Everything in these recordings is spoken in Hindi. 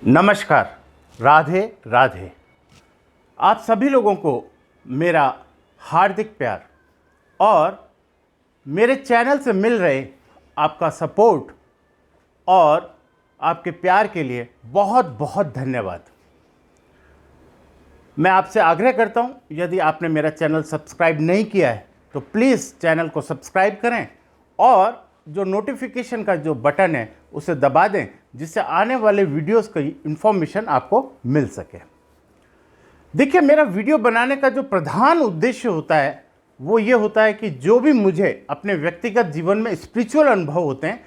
नमस्कार, राधे राधे। आप सभी लोगों को मेरा हार्दिक प्यार और मेरे चैनल से मिल रहे आपका सपोर्ट और आपके प्यार के लिए बहुत बहुत धन्यवाद। मैं आपसे आग्रह करता हूं, यदि आपने मेरा चैनल सब्सक्राइब नहीं किया है तो प्लीज़ चैनल को सब्सक्राइब करें और जो नोटिफिकेशन का जो बटन है उसे दबा दें, जिससे आने वाले वीडियोस की इन्फॉर्मेशन आपको मिल सके। देखिए, मेरा वीडियो बनाने का जो प्रधान उद्देश्य होता है वो ये होता है कि जो भी मुझे अपने व्यक्तिगत जीवन में स्पिरिचुअल अनुभव होते हैं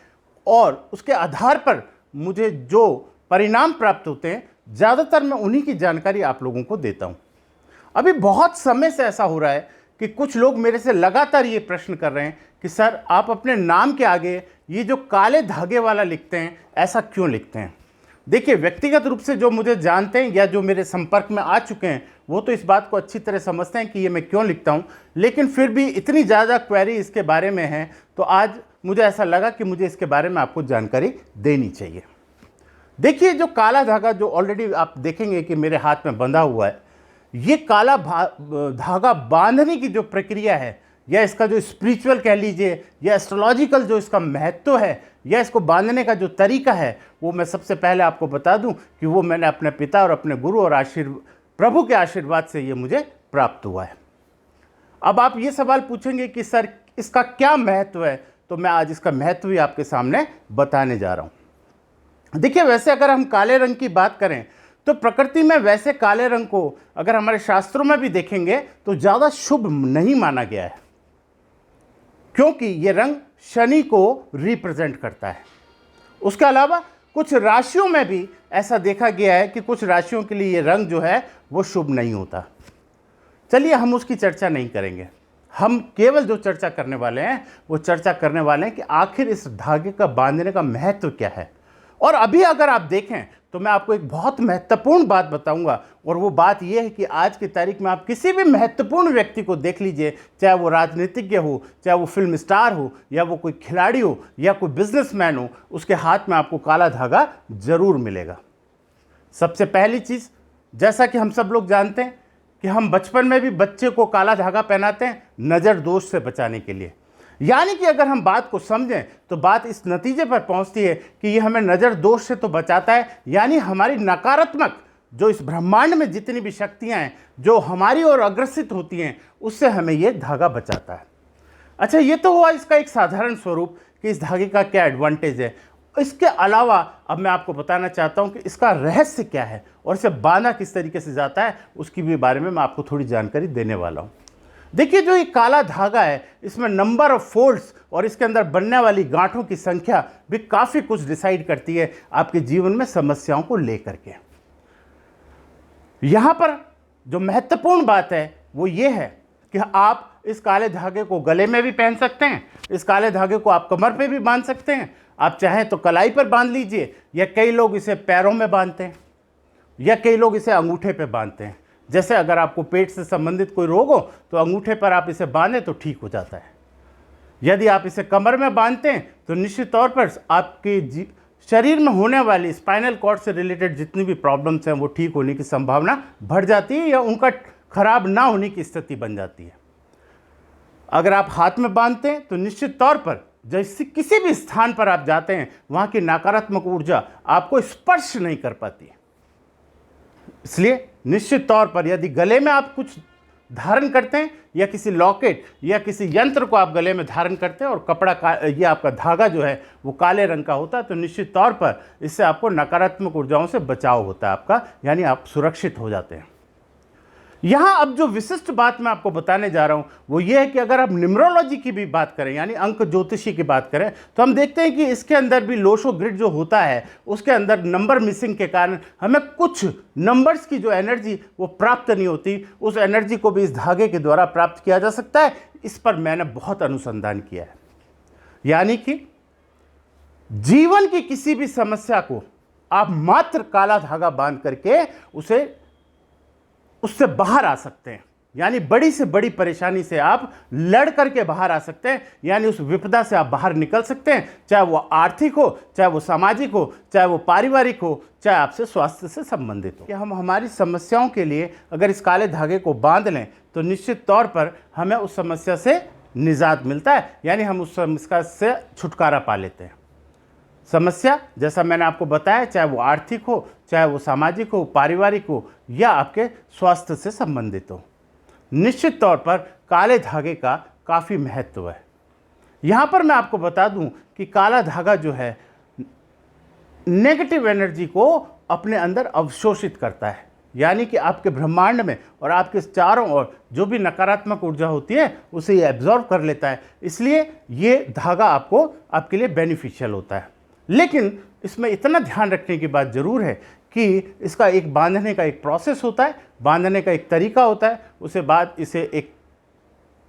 और उसके आधार पर मुझे जो परिणाम प्राप्त होते हैं, ज़्यादातर मैं उन्हीं की जानकारी आप लोगों को देता हूँ। अभी बहुत समय से ऐसा हो रहा है कि कुछ लोग मेरे से लगातार ये प्रश्न कर रहे हैं कि सर, आप अपने नाम के आगे ये जो काले धागे वाला लिखते हैं, ऐसा क्यों लिखते हैं? देखिए, व्यक्तिगत रूप से जो मुझे जानते हैं या जो मेरे संपर्क में आ चुके हैं वो तो इस बात को अच्छी तरह समझते हैं कि ये मैं क्यों लिखता हूँ, लेकिन फिर भी इतनी ज़्यादा क्वेरी इसके बारे में है तो आज मुझे ऐसा लगा कि मुझे इसके बारे में आपको जानकारी देनी चाहिए। देखिए, जो काला धागा जो ऑलरेडी आप देखेंगे कि मेरे हाथ में बंधा हुआ है, ये काला धागा बांधने की जो प्रक्रिया है या इसका जो स्पिरिचुअल कह लीजिए या एस्ट्रोलॉजिकल जो इसका महत्व है या इसको बांधने का जो तरीका है, वो मैं सबसे पहले आपको बता दूं कि वो मैंने अपने पिता और अपने गुरु और प्रभु के आशीर्वाद से ये मुझे प्राप्त हुआ है। अब आप ये सवाल पूछेंगे कि सर, इसका क्या महत्व है, तो मैं आज इसका महत्व भी आपके सामने बताने जा रहा हूँ। देखिए, वैसे अगर हम काले रंग की बात करें तो प्रकृति में वैसे काले रंग को अगर हमारे शास्त्रों में भी देखेंगे तो ज़्यादा शुभ नहीं माना गया है, क्योंकि ये रंग शनि को रिप्रेजेंट करता है। उसके अलावा कुछ राशियों में भी ऐसा देखा गया है कि कुछ राशियों के लिए ये रंग जो है वो शुभ नहीं होता। चलिए, हम उसकी चर्चा नहीं करेंगे। हम केवल जो चर्चा करने वाले हैं वो चर्चा करने वाले हैं कि आखिर इस धागे का बांधने का महत्व क्या है। और अभी अगर आप देखें तो मैं आपको एक बहुत महत्वपूर्ण बात बताऊंगा, और वो बात यह है कि आज की तारीख में आप किसी भी महत्वपूर्ण व्यक्ति को देख लीजिए, चाहे वो राजनीतिज्ञ हो, चाहे वो फिल्म स्टार हो, या वो कोई खिलाड़ी हो, या कोई बिजनेसमैन हो, उसके हाथ में आपको काला धागा जरूर मिलेगा। सबसे पहली चीज़, जैसा कि हम सब लोग जानते हैं कि हम बचपन में भी बच्चे को काला धागा पहनाते हैं नज़र दोष से बचाने के लिए। यानी कि अगर हम बात को समझें तो बात इस नतीजे पर पहुंचती है कि ये हमें नज़र दोष से तो बचाता है, यानी हमारी नकारात्मक जो इस ब्रह्मांड में जितनी भी शक्तियां हैं जो हमारी ओर अग्रसित होती हैं, उससे हमें ये धागा बचाता है। अच्छा, ये तो हुआ इसका एक साधारण स्वरूप कि इस धागे का क्या एडवांटेज है। इसके अलावा अब मैं आपको बताना चाहता हूँ कि इसका रहस्य क्या है और इसे बांधा किस तरीके से जाता है, उसकी भी बारे में मैं आपको थोड़ी जानकारी देने वाला हूँ। देखिए, जो ये काला धागा है, इसमें नंबर ऑफ फोल्ड्स और इसके अंदर बनने वाली गांठों की संख्या भी काफ़ी कुछ डिसाइड करती है आपके जीवन में समस्याओं को लेकर के। यहाँ पर जो महत्वपूर्ण बात है वो ये है कि आप इस काले धागे को गले में भी पहन सकते हैं, इस काले धागे को आप कमर पे भी बांध सकते हैं, आप चाहें तो कलाई पर बांध लीजिए, या कई लोग इसे पैरों में बांधते हैं, या कई लोग इसे अंगूठे पे बांधते हैं। जैसे अगर आपको पेट से संबंधित कोई रोग हो तो अंगूठे पर आप इसे बांधें तो ठीक हो जाता है। यदि आप इसे कमर में बांधते हैं तो निश्चित तौर पर आपके शरीर में होने वाली स्पाइनल कॉर्ड से रिलेटेड जितनी भी प्रॉब्लम्स हैं वो ठीक होने की संभावना बढ़ जाती है या उनका खराब ना होने की स्थिति बन जाती है। अगर आप हाथ में बांधते हैं तो निश्चित तौर पर जैसे किसी भी स्थान पर आप जाते हैं वहाँ की नकारात्मक ऊर्जा आपको स्पर्श नहीं कर पाती। इसलिए निश्चित तौर पर यदि गले में आप कुछ धारण करते हैं या किसी लॉकेट या किसी यंत्र को आप गले में धारण करते हैं और कपड़ा का ये आपका धागा जो है वो काले रंग का होता है, तो निश्चित तौर पर इससे आपको नकारात्मक ऊर्जाओं से बचाव होता है आपका, यानी आप सुरक्षित हो जाते हैं। यहाँ अब जो विशिष्ट बात मैं आपको बताने जा रहा हूँ वो ये है कि अगर आप न्यूमरोलॉजी की भी बात करें, यानी अंक ज्योतिषी की बात करें, तो हम देखते हैं कि इसके अंदर भी लोशो ग्रिड जो होता है उसके अंदर नंबर मिसिंग के कारण हमें कुछ नंबर्स की जो एनर्जी वो प्राप्त नहीं होती। उस एनर्जी को भी इस धागे के द्वारा प्राप्त किया जा सकता है। इस पर मैंने बहुत अनुसंधान किया है। यानी कि जीवन की किसी भी समस्या को आप मात्र काला धागा बांध करके उससे बाहर आ सकते हैं। यानी बड़ी से बड़ी परेशानी से आप लड़ करके बाहर आ सकते हैं, यानी उस विपदा से आप बाहर निकल सकते हैं, चाहे वो आर्थिक हो, चाहे वो सामाजिक हो, चाहे वो पारिवारिक हो, चाहे आपसे स्वास्थ्य से संबंधित हो। कि हम हमारी समस्याओं के लिए अगर इस काले धागे को बांध लें तो निश्चित तौर पर हमें उस समस्या से निजात मिलता है, यानी हम उस समस्या से छुटकारा पा लेते हैं। समस्या जैसा मैंने आपको बताया, चाहे वो आर्थिक हो, चाहे वो सामाजिक हो, पारिवारिक हो, या आपके स्वास्थ्य से संबंधित हो, निश्चित तौर पर काले धागे का काफ़ी महत्व है। यहाँ पर मैं आपको बता दूं कि काला धागा जो है नेगेटिव एनर्जी को अपने अंदर अवशोषित करता है, यानी कि आपके ब्रह्मांड में और आपके चारों ओर जो भी नकारात्मक ऊर्जा होती है उसे ये एब्जॉर्ब कर लेता है। इसलिए ये धागा आपके लिए बेनिफिशियल होता है। लेकिन इसमें इतना ध्यान रखने की बात ज़रूर है कि इसका एक बांधने का एक प्रोसेस होता है, बांधने का एक तरीका होता है। उसके बाद इसे एक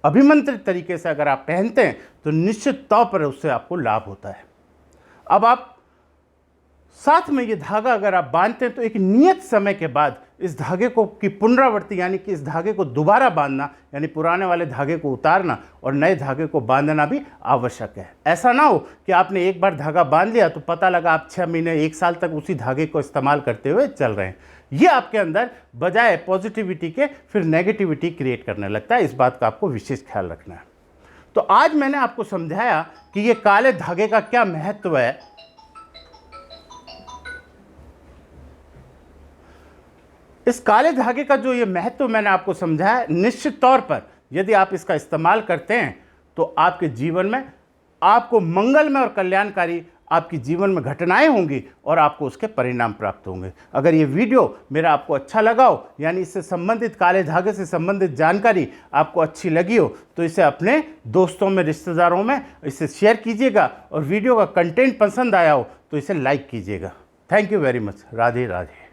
अभिमंत्रित तरीके से अगर आप पहनते हैं तो निश्चित तौर पर उससे आपको लाभ होता है। अब आप साथ में ये धागा अगर आप बांधते हैं तो एक नियत समय के बाद इस धागे को की पुनरावृत्ति, यानी कि इस धागे को दोबारा बांधना, यानी पुराने वाले धागे को उतारना और नए धागे को बांधना भी आवश्यक है। ऐसा ना हो कि आपने एक बार धागा बांध लिया तो पता लगा आप 6 महीने 1 साल तक उसी धागे को इस्तेमाल करते हुए चल रहे हैं। ये आपके अंदर बजाय पॉजिटिविटी के फिर नेगेटिविटी क्रिएट करने लगता है। इस बात का आपको विशेष ख्याल रखना है। तो आज मैंने आपको समझाया कि ये काले धागे का क्या महत्व है। इस काले धागे का जो ये महत्व मैंने आपको समझाया, निश्चित तौर पर यदि आप इसका इस्तेमाल करते हैं तो आपके जीवन में आपको मंगलमय और कल्याणकारी आपकी जीवन में घटनाएं होंगी और आपको उसके परिणाम प्राप्त होंगे। अगर ये वीडियो मेरा आपको अच्छा लगा हो, यानी इससे संबंधित काले धागे से संबंधित जानकारी आपको अच्छी लगी हो, तो इसे अपने दोस्तों में, रिश्तेदारों में इसे शेयर कीजिएगा और वीडियो का कंटेंट पसंद आया हो तो इसे लाइक कीजिएगा। Thank you very much. Radhe Radhe.